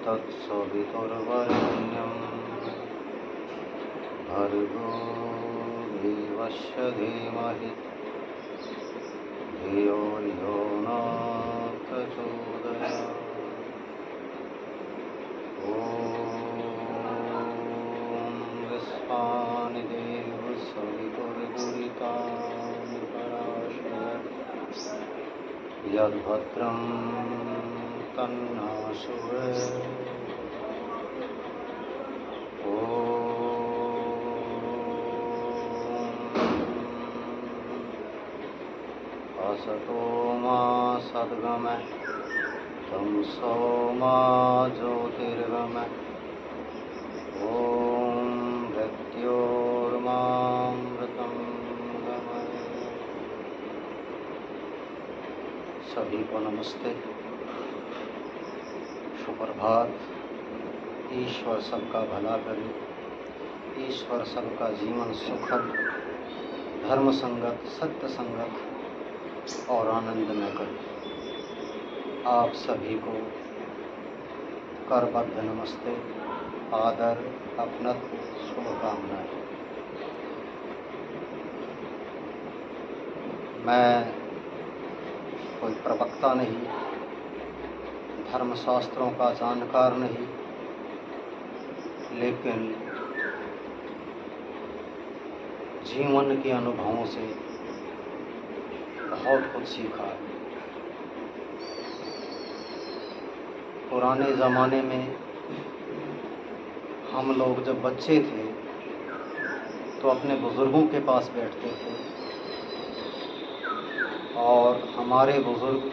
तत्सवितुर्वरेण्यं भर्गो देवस्य धीमहि धियो यो न प्रचोदयात्। ॐ विश्वानि देव सवितुर्दुरितानि पराशय यद्भद्रं तन्नाशुवे। असतो मा सद्गमय तमसो मा ज्योतिर्गमय। ॐ मृत्योर्मामृतं गमय। सभी को नमस्ते, सुप्रभात। ईश्वर सबका भला करे, ईश्वर सबका जीवन सुखद, धर्म संगत, सत्य संगत और आनंदमय करे। आप सभी को करबद्ध नमस्ते, आदर, अपनत्व, शुभकामनाएं। मैं कोई प्रवक्ता नहीं, धर्मशास्त्रों का जानकार नहीं, लेकिन जीवन के अनुभवों से बहुत कुछ सीखा है। पुराने ज़माने में हम लोग जब बच्चे थे तो अपने बुज़ुर्गों के पास बैठते थे और हमारे बुज़ुर्ग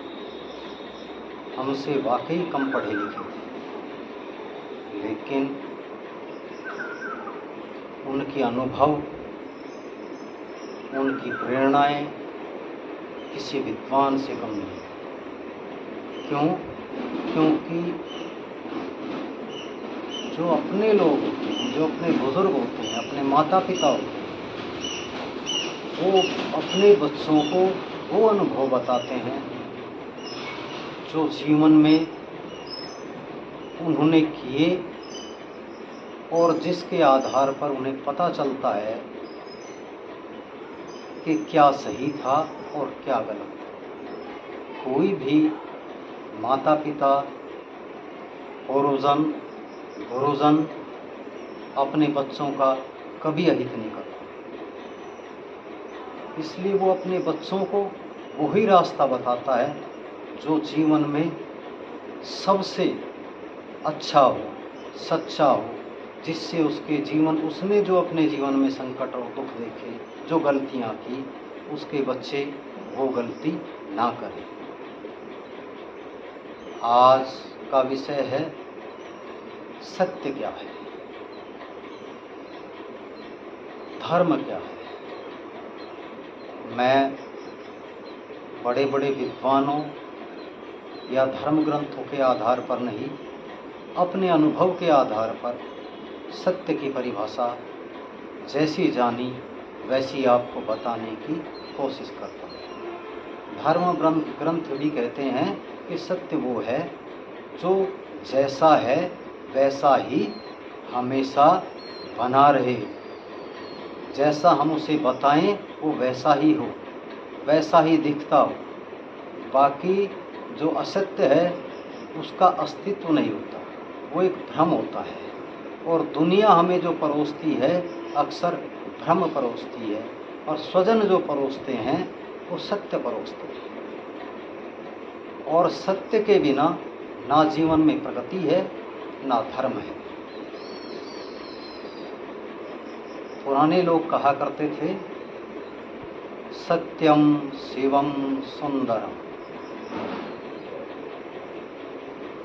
हमसे वाकई कम पढ़े लिखे थे, लेकिन उनके अनुभव, उनकी प्रेरणाएं किसी विद्वान से कम नहीं। क्यों? क्योंकि जो अपने लोग होते हैं, जो अपने बुजुर्ग होते हैं, अपने माता पिता होते हैं, वो अपने बच्चों को वो अनुभव बताते हैं जो जीवन में उन्होंने किए और जिसके आधार पर उन्हें पता चलता है कि क्या सही था और क्या गलत था। कोई भी माता पिता, गुरुजन अपने बच्चों का कभी अहित नहीं करता। इसलिए वो अपने बच्चों को वही रास्ता बताता है जो जीवन में सबसे अच्छा हो, सच्चा हो, जिससे उसने जो अपने जीवन में संकट और दुख देखे, जो गलतियां की, उसके बच्चे वो गलती ना करें। आज का विषय है सत्य क्या है, धर्म क्या है। मैं बड़े बड़े विद्वानों या धर्म ग्रंथों के आधार पर नहीं, अपने अनुभव के आधार पर सत्य की परिभाषा जैसी जानी वैसी आपको बताने की कोशिश करता हूँ। धर्म ग्रंथ भी कहते हैं कि सत्य वो है जो जैसा है वैसा ही हमेशा बना रहे, जैसा हम उसे बताएं वो वैसा ही हो, वैसा ही दिखता हो। बाकी जो असत्य है उसका अस्तित्व नहीं होता, वो एक भ्रम होता है। और दुनिया हमें जो परोसती है अक्सर भ्रम परोसती है, और स्वजन जो परोसते हैं वो सत्य परोसते हैं। और सत्य के बिना ना जीवन में प्रगति है ना धर्म है। पुराने लोग कहा करते थे सत्यम शिवम सुंदरम।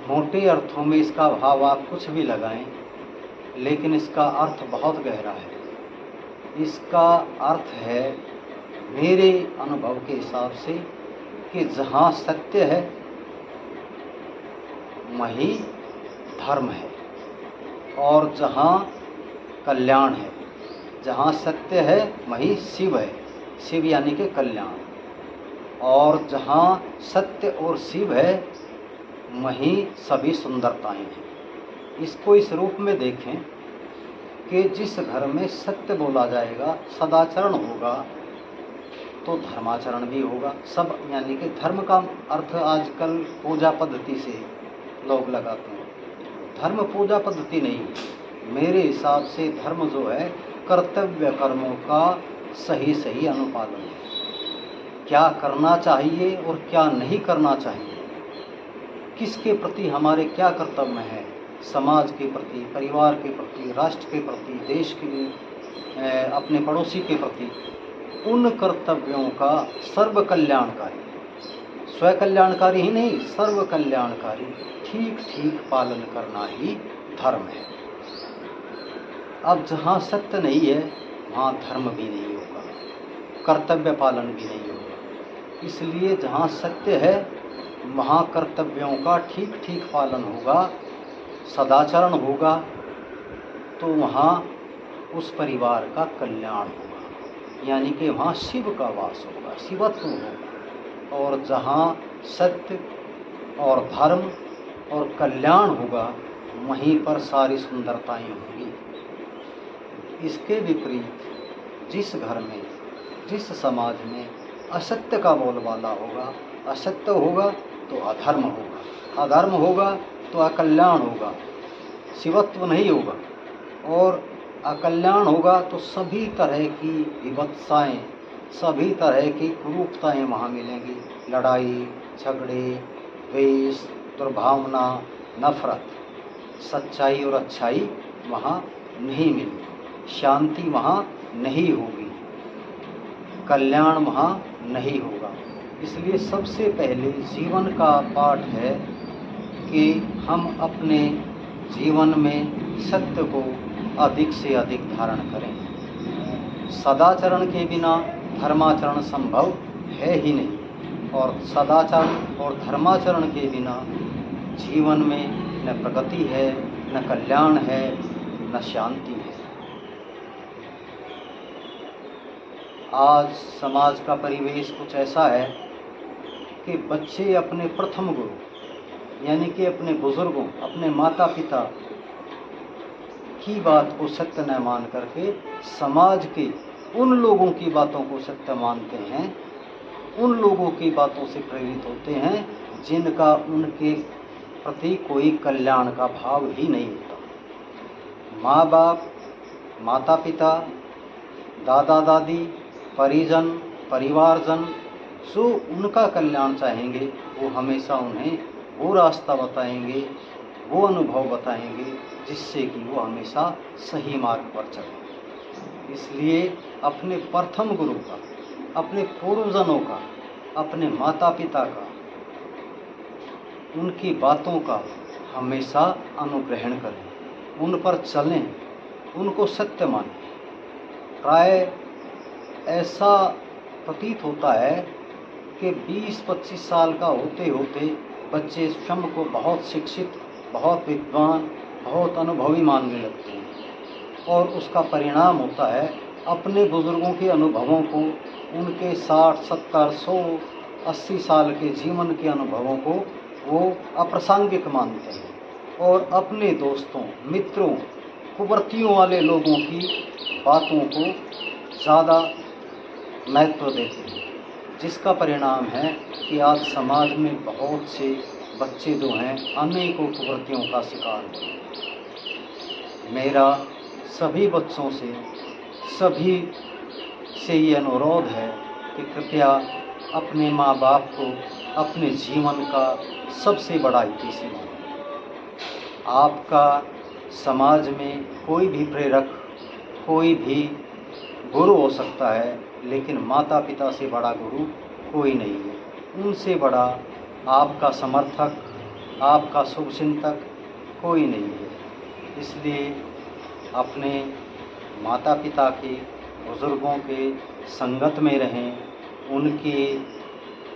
मोटे अर्थों में इसका भाव आप कुछ भी लगाएं, लेकिन इसका अर्थ बहुत गहरा है। इसका अर्थ है मेरे अनुभव के हिसाब से कि जहाँ सत्य है वहीं धर्म है, और जहाँ कल्याण है, जहाँ सत्य है वहीं शिव है, शिव यानी कि कल्याण। और जहाँ सत्य और शिव है वहीं सभी सुंदरताएं हैं। इसको इस रूप में देखें कि जिस घर में सत्य बोला जाएगा, सदाचरण होगा, तो धर्माचरण भी होगा। सब यानी कि धर्म का अर्थ आजकल पूजा पद्धति से लोग लगाते हैं। धर्म पूजा पद्धति नहीं है। मेरे हिसाब से धर्म जो है कर्तव्य कर्मों का सही सही अनुपालन है। क्या करना चाहिए और क्या नहीं करना चाहिए, किसके प्रति हमारे क्या कर्तव्य हैं, समाज के प्रति, परिवार के प्रति, राष्ट्र के प्रति, देश के, अपने पड़ोसी के प्रति, उन कर्तव्यों का सर्व कल्याणकारी, स्व कल्याणकारी ही नहीं, सर्व कल्याणकारी ठीक ठीक पालन करना ही धर्म है। अब जहाँ सत्य नहीं है वहाँ धर्म भी नहीं होगा, कर्तव्य पालन भी नहीं होगा। इसलिए जहाँ सत्य है वहाँ कर्तव्यों का ठीक ठीक पालन होगा, सदाचरण होगा, तो वहाँ उस परिवार का कल्याण होगा, यानी कि वहाँ शिव का वास होगा, शिवत्व होगा। और जहाँ सत्य और धर्म और कल्याण होगा वहीं पर सारी सुंदरताएं होंगी। इसके विपरीत जिस घर में, जिस समाज में असत्य का बोलबाला होगा, असत्य होगा तो अधर्म होगा, अधर्म होगा तो अकल्याण होगा, शिवत्व नहीं होगा, और अकल्याण होगा तो सभी तरह की विभत्साएं, सभी तरह की कुरूपताएं वहाँ मिलेंगी। लड़ाई झगड़े, द्वेष, दुर्भावना, नफरत, सच्चाई और अच्छाई वहाँ नहीं मिलेगी, शांति वहाँ नहीं होगी, कल्याण वहाँ नहीं होगा। इसलिए सबसे पहले जीवन का पाठ है कि हम अपने जीवन में सत्य को अधिक से अधिक धारण करें। सदाचरण के बिना धर्माचरण संभव है ही नहीं, और सदाचरण और धर्माचरण के बिना जीवन में न प्रगति है, न कल्याण है, न शांति है। आज समाज का परिवेश कुछ ऐसा है कि बच्चे अपने प्रथम गुरु यानी कि अपने बुजुर्गों, अपने माता पिता की बात को सत्य न मान करके समाज के उन लोगों की बातों को सत्य मानते हैं, उन लोगों की बातों से प्रेरित होते हैं जिनका उनके प्रति कोई कल्याण का भाव ही नहीं होता। माँ बाप, माता पिता, दादा दादी, परिजन, परिवारजन जो उनका कल्याण चाहेंगे वो हमेशा उन्हें वो रास्ता बताएंगे, वो अनुभव बताएंगे जिससे कि वो हमेशा सही मार्ग पर चलें। इसलिए अपने प्रथम गुरु का, अपने पूर्वजनों का, अपने माता पिता का, उनकी बातों का हमेशा अनुग्रहण करें, उन पर चलें, उनको सत्य मानें। प्राय ऐसा प्रतीत होता है कि 20-25 साल का होते होते बच्चे स्वयं को बहुत शिक्षित, बहुत विद्वान, बहुत अनुभवी मानने लगते हैं, और उसका परिणाम होता है अपने बुजुर्गों के अनुभवों को, उनके 60, 70, 100, 80 साल के जीवन के अनुभवों को वो अप्रासंगिक मानते हैं, और अपने दोस्तों, मित्रों, कुवर्तियों वाले लोगों की बातों को ज़्यादा महत्व देते हैं, जिसका परिणाम है कि आज समाज में बहुत से बच्चे जो हैं अनेकों कुवर्तियों का शिकार हैं। मेरा सभी बच्चों से, सभी से ये अनुरोध है कि कृपया अपने माँ बाप को अपने जीवन का सबसे बड़ा हितैषी मानें। आपका समाज में कोई भी प्रेरक, कोई भी गुरु हो सकता है, लेकिन माता पिता से बड़ा गुरु कोई नहीं है। उनसे बड़ा आपका समर्थक, आपका शुभचिंतक कोई नहीं है। इसलिए अपने माता पिता के, बुजुर्गों के संगत में रहें, उनकी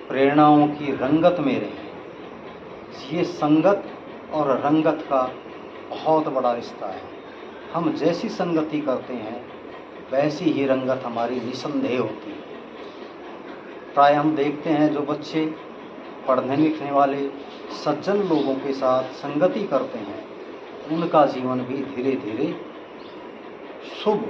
प्रेरणाओं की रंगत में रहें। ये संगत और रंगत का बहुत बड़ा रिश्ता है। हम जैसी संगति करते हैं वैसी ही रंगत हमारी निसंदेह होती है। प्राय हम देखते हैं जो बच्चे पढ़ने लिखने वाले सज्जन लोगों के साथ संगति करते हैं उनका जीवन भी धीरे धीरे शुभ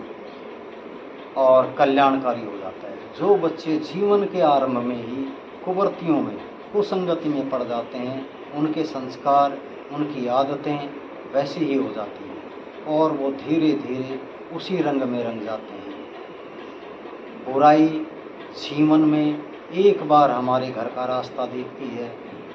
और कल्याणकारी हो जाता है। जो बच्चे जीवन के आरंभ में ही कुवर्तियों में, कुसंगति में पड़ जाते हैं, उनके संस्कार, उनकी आदतें वैसी ही हो जाती हैं और वो धीरे धीरे उसी रंग में रंग जाते हैं। बुराई जीवन में एक बार हमारे घर का रास्ता देखती है,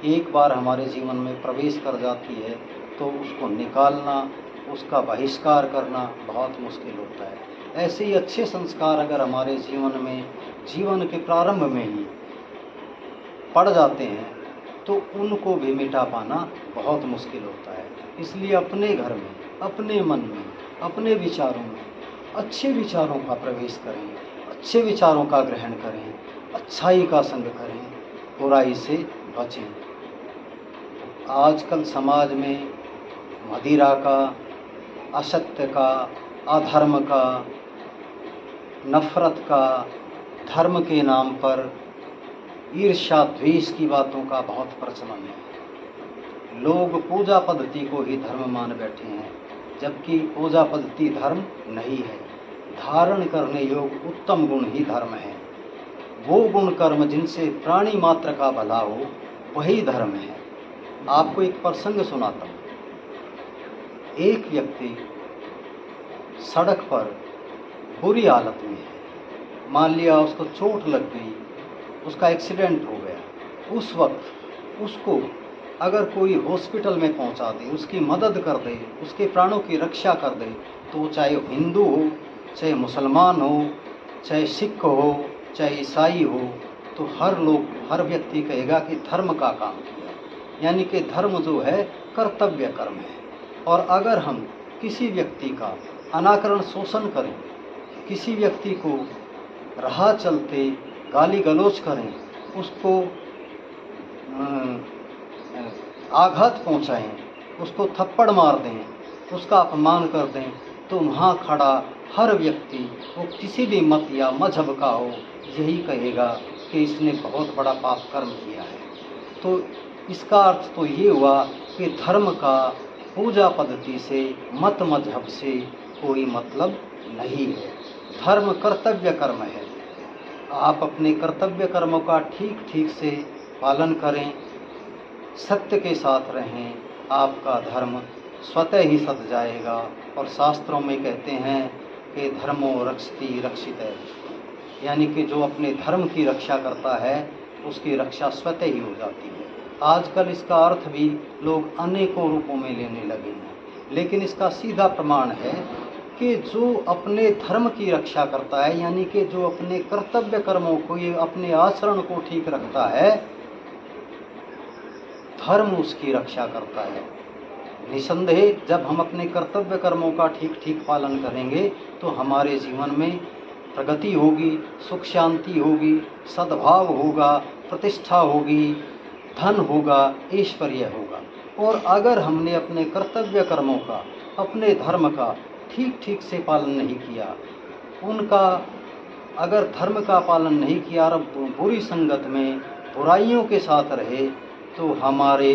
एक बार हमारे जीवन में प्रवेश कर जाती है, तो उसको निकालना, उसका बहिष्कार करना बहुत मुश्किल होता है। ऐसे ही अच्छे संस्कार अगर हमारे जीवन में, जीवन के प्रारंभ में ही पड़ जाते हैं, तो उनको भी मिटा पाना बहुत मुश्किल होता है। इसलिए अपने घर में, अपने मन में, अपने विचारों में अच्छे विचारों का प्रवेश करें, अच्छे विचारों का ग्रहण करें, अच्छाई का संग करें, बुराई से बचें। आजकल समाज में मदिरा का, असत्य का, अधर्म का, नफरत का, धर्म के नाम पर ईर्ष्या द्वेष की बातों का बहुत प्रचलन है। लोग पूजा पद्धति को ही धर्म मान बैठे हैं, जबकि पूजा पद्धति धर्म नहीं है। धारण करने योग्य उत्तम गुण ही धर्म है। वो गुण कर्म जिनसे प्राणी मात्र का भला हो, वही धर्म है। आपको एक प्रसंग सुनाता हूँ। एक व्यक्ति सड़क पर बुरी हालत में है, मान लिया उसको चोट लग गई, उसका एक्सीडेंट हो गया। उस वक्त उसको अगर कोई हॉस्पिटल में पहुंचा दे, उसकी मदद कर दे, उसके प्राणों की रक्षा कर दे, तो चाहे हिंदू हो, चाहे मुसलमान हो, चाहे सिख हो, चाहे ईसाई हो, तो हर व्यक्ति कहेगा कि धर्म का काम किया। यानी कि धर्म जो है कर्तव्य कर्म है। और अगर हम किसी व्यक्ति का अनाकरण शोषण करें, किसी व्यक्ति को राह चलते गाली गलौज करें, उसको आघात पहुंचाएं, उसको थप्पड़ मार दें, उसका अपमान कर दें, तो वहाँ खड़ा हर व्यक्ति, वो किसी भी मत या मजहब का हो, यही कहेगा कि इसने बहुत बड़ा पाप कर्म किया है। तो इसका अर्थ तो ये हुआ कि धर्म का पूजा पद्धति से, मत मजहब से कोई मतलब नहीं है। धर्म कर्तव्य कर्म है। आप अपने कर्तव्य कर्मों का ठीक ठीक से पालन करें, सत्य के साथ रहें, आपका धर्म स्वतः ही सत जाएगा। और शास्त्रों में कहते हैं कि धर्मो रक्षति रक्षितः, यानी कि जो अपने धर्म की रक्षा करता है, उसकी रक्षा स्वतः ही हो जाती है। आजकल इसका अर्थ भी लोग अनेकों रूपों में लेने लगे हैं, लेकिन इसका सीधा प्रमाण है कि जो अपने धर्म की रक्षा करता है, यानी कि जो अपने कर्तव्य कर्मों को, ये अपने आचरण को ठीक रखता है, धर्म उसकी रक्षा करता है। निसंदेह जब हम अपने कर्तव्य कर्मों का ठीक ठीक पालन करेंगे, तो हमारे जीवन में प्रगति होगी, सुख शांति होगी, सद्भाव होगा, प्रतिष्ठा होगी, धन होगा, ऐश्वर्य होगा। और अगर हमने अपने कर्तव्य कर्मों का, अपने धर्म का ठीक ठीक से पालन नहीं किया, उनका अगर धर्म का पालन नहीं किया और बुरी संगत में बुराइयों के साथ रहे, तो हमारे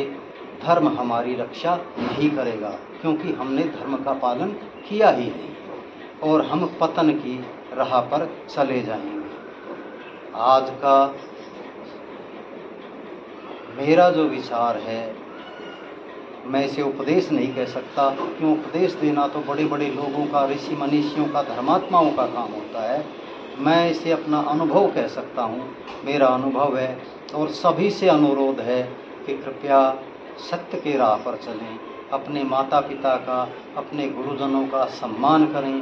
धर्म हमारी रक्षा नहीं करेगा, क्योंकि हमने धर्म का पालन किया ही नहीं, और हम पतन की राह पर चले जाएंगे। आज का मेरा जो विचार है, मैं इसे उपदेश नहीं कह सकता, क्यों उपदेश देना तो बड़े बड़े लोगों का, ऋषि मनीषियों का, धर्मात्माओं का काम होता है। मैं इसे अपना अनुभव कह सकता हूँ, मेरा अनुभव है। और सभी से अनुरोध है कि कृपया सत्य के राह पर चलें, अपने माता पिता का, अपने गुरुजनों का सम्मान करें,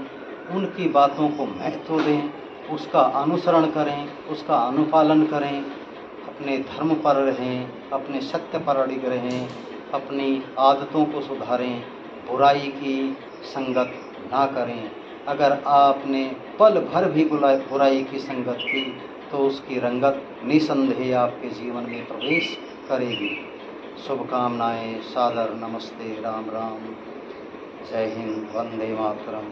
उनकी बातों को महत्व दें, उसका अनुसरण करें, उसका अनुपालन करें, अपने धर्म पर रहें, अपने सत्य पर अड़िग रहें, अपनी आदतों को सुधारें, बुराई की संगत ना करें। अगर आपने पल भर भी बुराई की संगत की, तो उसकी रंगत निसंदेह आपके जीवन में प्रवेश करेगी। शुभकामनाएं, सादर नमस्ते, राम राम, जय हिंद, वंदे मातरम।